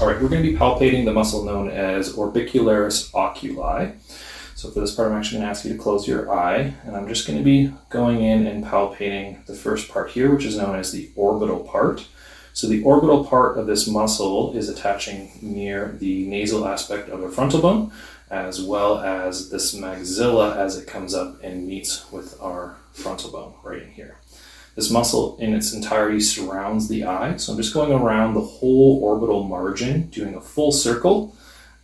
All right, we're going to be palpating the muscle known as Orbicularis Oculi. So for this part, I'm actually going to ask you to close your eye, and I'm just going to be going in and palpating the first part here, which is known as the orbital part. So the orbital part of this muscle is attaching near the nasal aspect of the frontal bone, as well as this maxilla as it comes up and meets with our frontal bone right in here. This muscle in its entirety surrounds the eye. So I'm just going around the whole orbital margin, doing a full circle,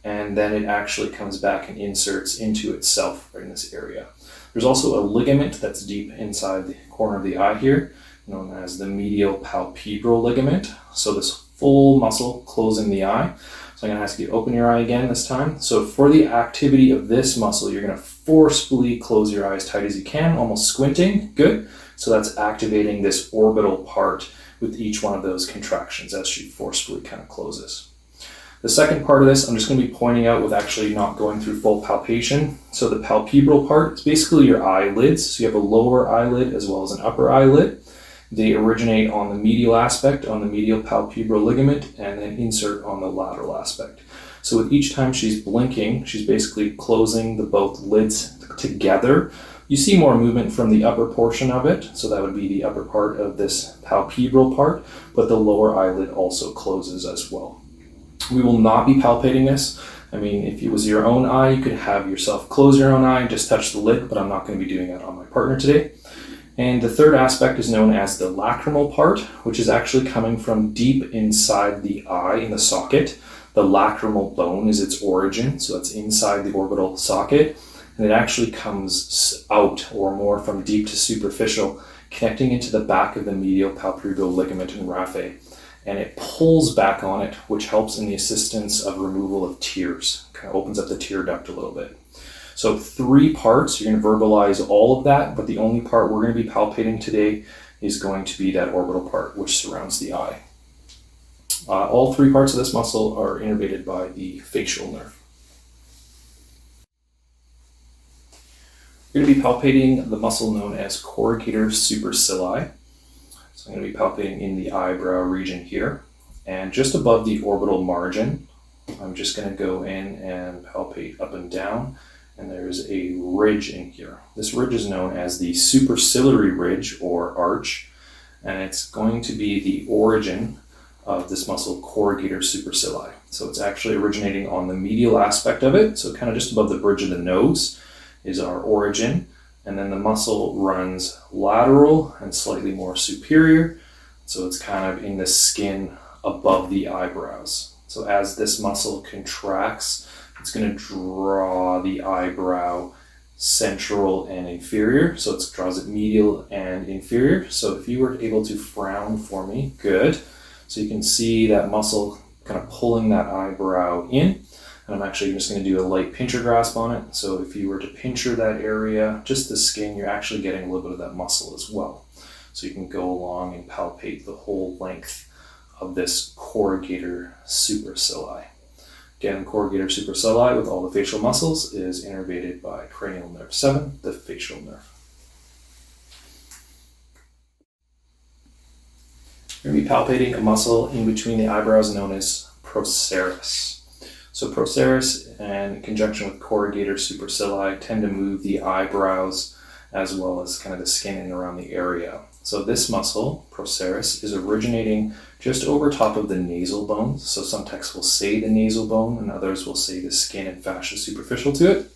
and then it actually comes back and inserts into itself right in this area. There's also a ligament that's deep inside the corner of the eye here, known as the medial palpebral ligament. So this full muscle closing the eye. So I'm going to ask you to open your eye again this time. So for the activity of this muscle, you're going to forcefully close your eye as tight as you can, almost squinting. Good. So that's activating this orbital part with each one of those contractions as she forcefully kind of closes. The second part of this, I'm just going to be pointing out with actually not going through full palpation. So the palpebral part is basically your eyelids. So you have a lower eyelid as well as an upper eyelid. They originate on the medial aspect, on the medial palpebral ligament, and then insert on the lateral aspect. So with each time she's blinking, she's basically closing the both lids together. You see more movement from the upper portion of it, so that would be the upper part of this palpebral part, but the lower eyelid also closes as well. We will not be palpating this. I mean, if it was your own eye, you could have yourself close your own eye and just touch the lid, but I'm not going to be doing that on my partner today. And the third aspect is known as the lacrimal part, which is actually coming from deep inside the eye in the socket. The lacrimal bone is its origin, so it's inside the orbital socket. And it actually comes out or more from deep to superficial, connecting into the back of the medial palpebral ligament and raphe. And it pulls back on it, which helps in the assistance of removal of tears. Kind of opens up the tear duct a little bit. So 3 parts, you're going to verbalize all of that, but the only part we're going to be palpating today is going to be that orbital part, which surrounds the eye. All 3 parts of this muscle are innervated by the facial nerve. We're going to be palpating the muscle known as Corrugator Supercilii. So I'm going to be palpating in the eyebrow region here. And just above the orbital margin, I'm just going to go in and palpate up and down. And there's a ridge in here. This ridge is known as the superciliary ridge or arch. And it's going to be the origin of this muscle, Corrugator Supercilii. So it's actually originating on the medial aspect of it. So kind of just above the bridge of the nose is our origin, and then the muscle runs lateral and slightly more superior, so it's kind of in the skin above the eyebrows. So as this muscle contracts, it's going to draw the eyebrow central and inferior, so it draws it medial and inferior. So if you were able to frown for me, good. So you can see that muscle kind of pulling that eyebrow in. I'm actually just going to do a light pincher grasp on it. So if you were to pincher that area, just the skin, you're actually getting a little bit of that muscle as well. So you can go along and palpate the whole length of this Corrugator Supercilii. Again, Corrugator Supercilii with all the facial muscles is innervated by cranial nerve 7, the facial nerve. We're going to be palpating a muscle in between the eyebrows known as Procerus. So Procerus, in conjunction with Corrugator Supercilii, tend to move the eyebrows as well as kind of the skin in and around the area. So this muscle, Procerus, is originating just over top of the nasal bone. So some texts will say the nasal bone and others will say the skin and fascia superficial to it.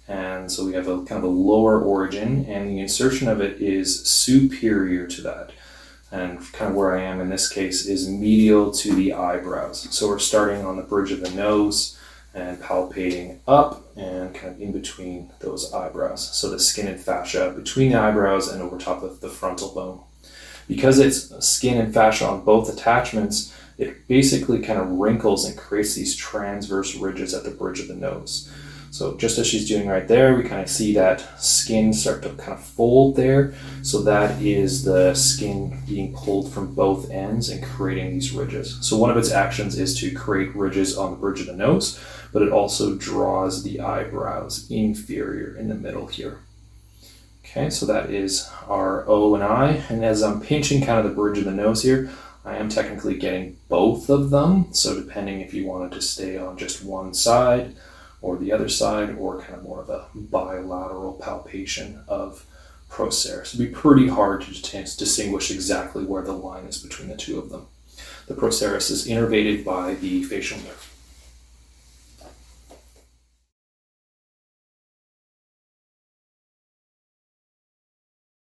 And so we have a kind of a lower origin, and the insertion of it is superior to that. And kind of where I am in this case is medial to the eyebrows. So we're starting on the bridge of the nose and palpating up and kind of in between those eyebrows. So the skin and fascia between the eyebrows and over top of the frontal bone. Because it's skin and fascia on both attachments, it basically kind of wrinkles and creates these transverse ridges at the bridge of the nose. So just as she's doing right there, we kind of see that skin start to kind of fold there. So that is the skin being pulled from both ends and creating these ridges. So one of its actions is to create ridges on the bridge of the nose, but it also draws the eyebrows inferior in the middle here. Okay, so that is our O and I. And as I'm pinching kind of the bridge of the nose here, I am technically getting both of them, so depending if you wanted to stay on just one side or the other side, or kind of more of a bilateral palpation of Procerus. It'd be pretty hard to distinguish exactly where the line is between the two of them. The Procerus is innervated by the facial nerve.